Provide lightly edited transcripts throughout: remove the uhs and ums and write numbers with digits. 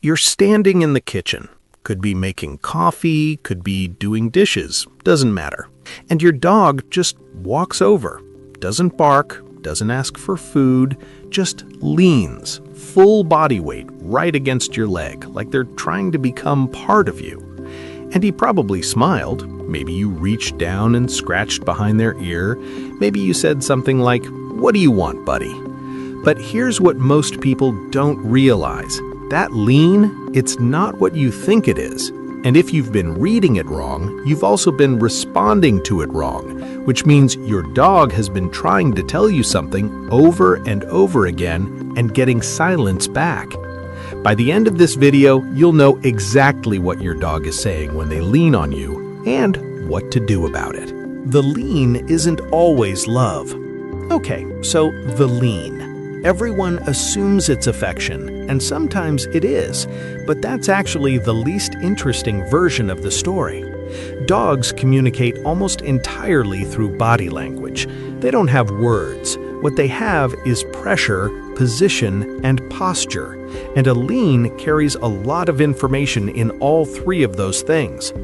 You're standing in the kitchen. Could be making coffee, could be doing dishes, doesn't matter. And your dog just walks over, doesn't bark, doesn't ask for food, just leans, full body weight, right against your leg, like they're trying to become part of you. And he probably smiled. Maybe you reached down and scratched behind their ear. Maybe you said something like, "What do you want, buddy?" But here's what most people don't realize. That lean, it's not what you think it is. And if you've been reading it wrong, you've also been responding to it wrong, which means your dog has been trying to tell you something over and over again and getting silence back. By the end of this video, you'll know exactly what your dog is saying when they lean on you and what to do about it. The lean isn't always love. Okay, so the lean. Everyone assumes it's affection, and sometimes it is, but that's actually the least interesting version of the story. Dogs communicate almost entirely through body language. They don't have words. What they have is pressure, position, and posture, and a lean carries a lot of information in all three of those things.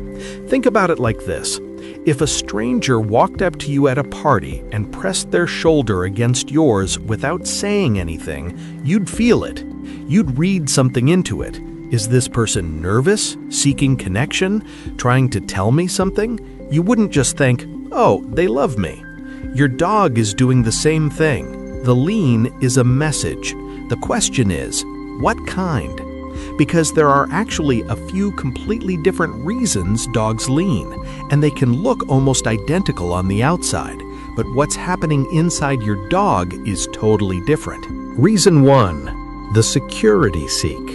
Think about it like this. If a stranger walked up to you at a party and pressed their shoulder against yours without saying anything, you'd feel it. You'd read something into it. Is this person nervous, seeking connection, trying to tell me something? You wouldn't just think, "Oh, they love me." Your dog is doing the same thing. The lean is a message. The question is, what kind? Because there are actually a few completely different reasons dogs lean, and they can look almost identical on the outside, but what's happening inside your dog is totally different. Reason 1. The security seek.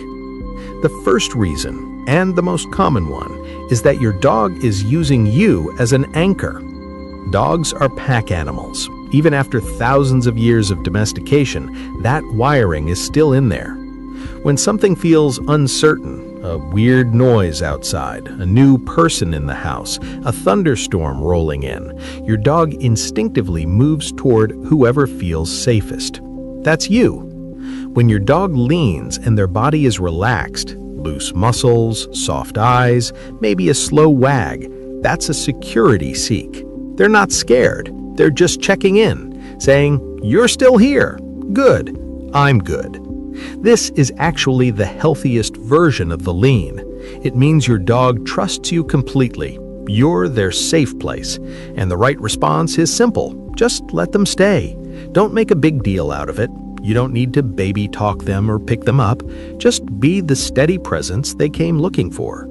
The first reason, and the most common one, is that your dog is using you as an anchor. Dogs are pack animals. Even after thousands of years of domestication, that wiring is still in there. When something feels uncertain, a weird noise outside, a new person in the house, a thunderstorm rolling in, your dog instinctively moves toward whoever feels safest. That's you. When your dog leans and their body is relaxed, loose muscles, soft eyes, maybe a slow wag, that's a security seek. They're not scared. They're just checking in, saying, "You're still here. Good. I'm good." This is actually the healthiest version of the lean. It means your dog trusts you completely. You're their safe place. And the right response is simple. Just let them stay. Don't make a big deal out of it. You don't need to baby talk them or pick them up. Just be the steady presence they came looking for.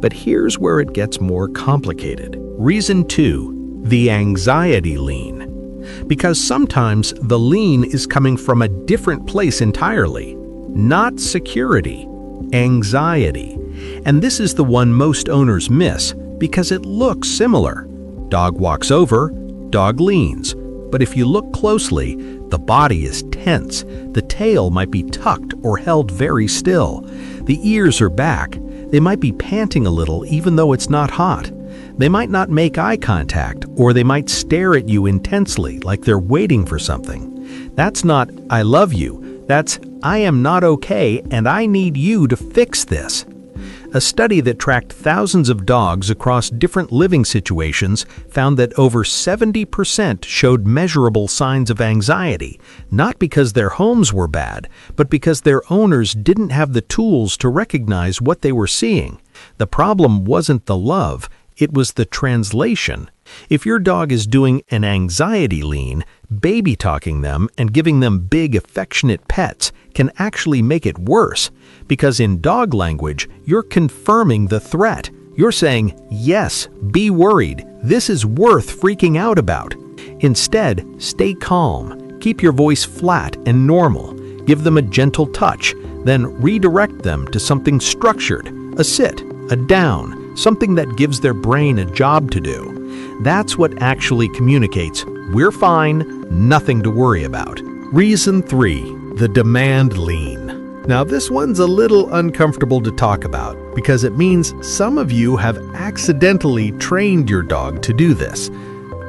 But here's where it gets more complicated. Reason 2. The anxiety lean. Because sometimes the lean is coming from a different place entirely. Not security, anxiety. And this is the one most owners miss because it looks similar. Dog walks over, dog leans. But if you look closely, the body is tense. The tail might be tucked or held very still. The ears are back. They might be panting a little even though it's not hot. They might not make eye contact, or they might stare at you intensely like they're waiting for something. That's not, "I love you." That's, "I am not okay and I need you to fix this." A study that tracked thousands of dogs across different living situations found that over 70% showed measurable signs of anxiety, not because their homes were bad, but because their owners didn't have the tools to recognize what they were seeing. The problem wasn't the love. It was the translation. If your dog is doing an anxiety lean, baby talking them and giving them big affectionate pets can actually make it worse, because in dog language, you're confirming the threat. You're saying, "Yes, be worried. This is worth freaking out about." Instead, stay calm. Keep your voice flat and normal. Give them a gentle touch, then redirect them to something structured, a sit, a down, something that gives their brain a job to do. That's what actually communicates, "We're fine, nothing to worry about." Reason 3. The demand lean. Now this one's a little uncomfortable to talk about because it means some of you have accidentally trained your dog to do this.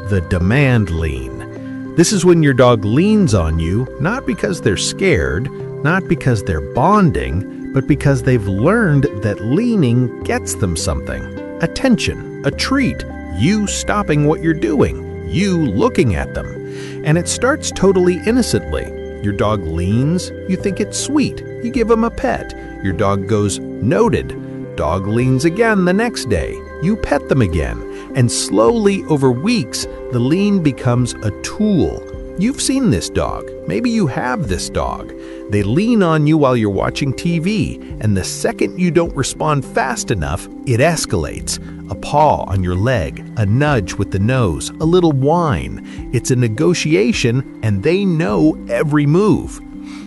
The demand lean. This is when your dog leans on you, not because they're scared, not because they're bonding, but because they've learned that leaning gets them something. Attention, a treat, you stopping what you're doing, you looking at them. And it starts totally innocently. Your dog leans, you think it's sweet, you give him a pet. Your dog goes, noted. Dog leans again the next day, you pet them again. And slowly over weeks, the lean becomes a tool. You've seen this dog. Maybe you have this dog. They lean on you while you're watching TV, and the second you don't respond fast enough, it escalates. A paw on your leg, a nudge with the nose, a little whine. It's a negotiation, and they know every move.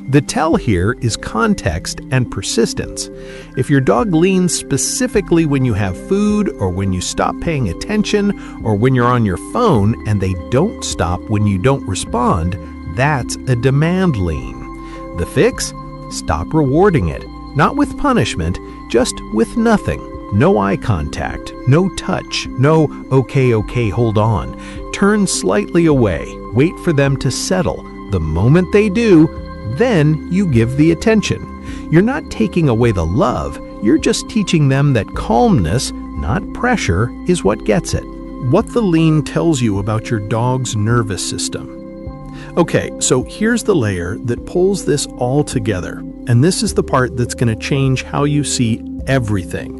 The tell here is context and persistence. If your dog leans specifically when you have food or when you stop paying attention or when you're on your phone and they don't stop when you don't respond, that's a demand lean. The fix? Stop rewarding it. Not with punishment, just with nothing. No eye contact, no touch, no okay, hold on. Turn slightly away, wait for them to settle. The moment they do, then you give the attention. You're not taking away the love, you're just teaching them that calmness, not pressure, is what gets it. What the lean tells you about your dog's nervous system. Okay, so here's the layer that pulls this all together, and this is the part that's going to change how you see everything.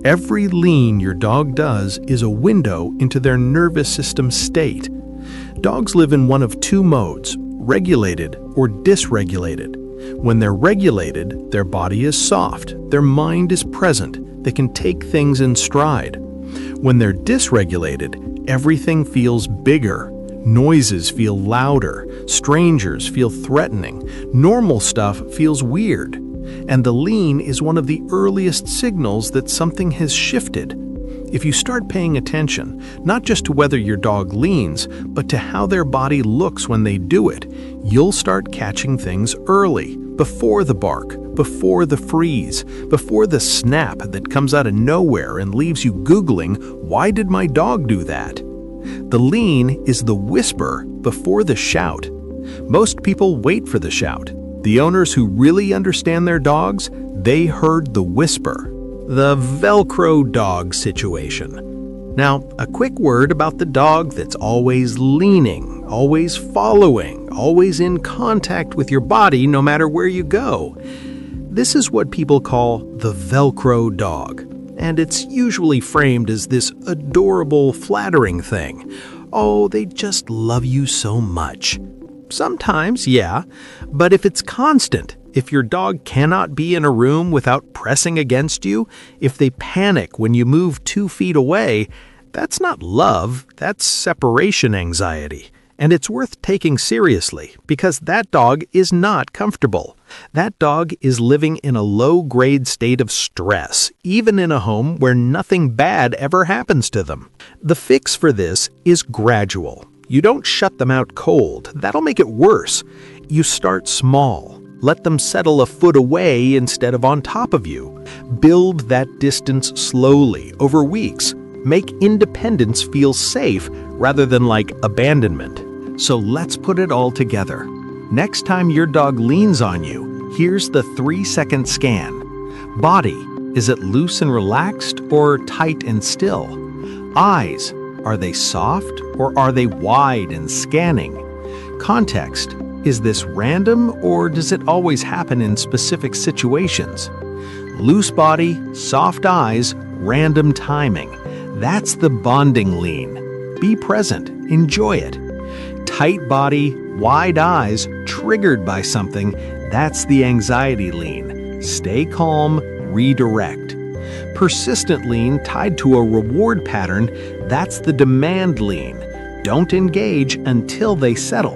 Every lean your dog does is a window into their nervous system state. Dogs live in one of two modes, regulated or dysregulated. When they're regulated, their body is soft, their mind is present, they can take things in stride. When they're dysregulated, everything feels bigger. Noises feel louder, strangers feel threatening, normal stuff feels weird. And the lean is one of the earliest signals that something has shifted. If you start paying attention, not just to whether your dog leans, but to how their body looks when they do it, you'll start catching things early, before the bark, before the freeze, before the snap that comes out of nowhere and leaves you Googling, why did my dog do that? The lean is the whisper before the shout. Most people wait for the shout. The owners who really understand their dogs, they heard the whisper. The Velcro dog situation. Now, a quick word about the dog that's always leaning, always following, always in contact with your body no matter where you go. This is what people call the Velcro dog, and it's usually framed as this adorable, flattering thing. Oh, they just love you so much. Sometimes, yeah, but if it's constant, if your dog cannot be in a room without pressing against you, if they panic when you move 2 feet away, that's not love, that's separation anxiety. And it's worth taking seriously because that dog is not comfortable. That dog is living in a low-grade state of stress, even in a home where nothing bad ever happens to them. The fix for this is gradual. You don't shut them out cold. That'll make it worse. You start small. Let them settle a foot away instead of on top of you. Build that distance slowly over weeks. Make independence feel safe rather than like abandonment. So let's put it all together. Next time your dog leans on you, here's the 3-second scan. Body, is it loose and relaxed or tight and still? Eyes, are they soft or are they wide and scanning? Context, is this random or does it always happen in specific situations? Loose body, soft eyes, random timing. That's the bonding lean. Be present, enjoy it. Tight body, wide eyes, triggered by something, that's the anxiety lean. Stay calm, redirect. Persistent lean tied to a reward pattern, that's the demand lean. Don't engage until they settle.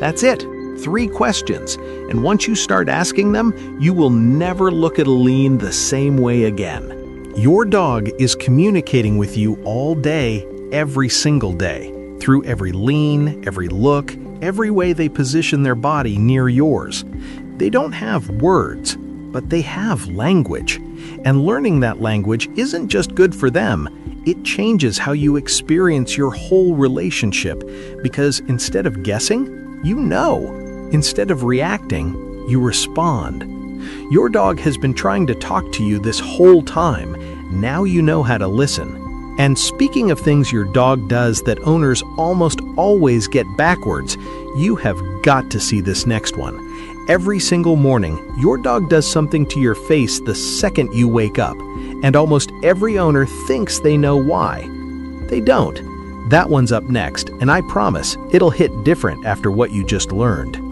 That's it. 3 questions, and once you start asking them, you will never look at a lean the same way again. Your dog is communicating with you all day, every single day, through every lean, every look, every way they position their body near yours. They don't have words, but they have language. And learning that language isn't just good for them, it changes how you experience your whole relationship, because instead of guessing, you know. Instead of reacting, you respond. Your dog has been trying to talk to you this whole time. Now you know how to listen. And speaking of things your dog does that owners almost always get backwards, you have got to see this next one. Every single morning, your dog does something to your face the second you wake up, and almost every owner thinks they know why. They don't. That one's up next, and I promise it'll hit different after what you just learned.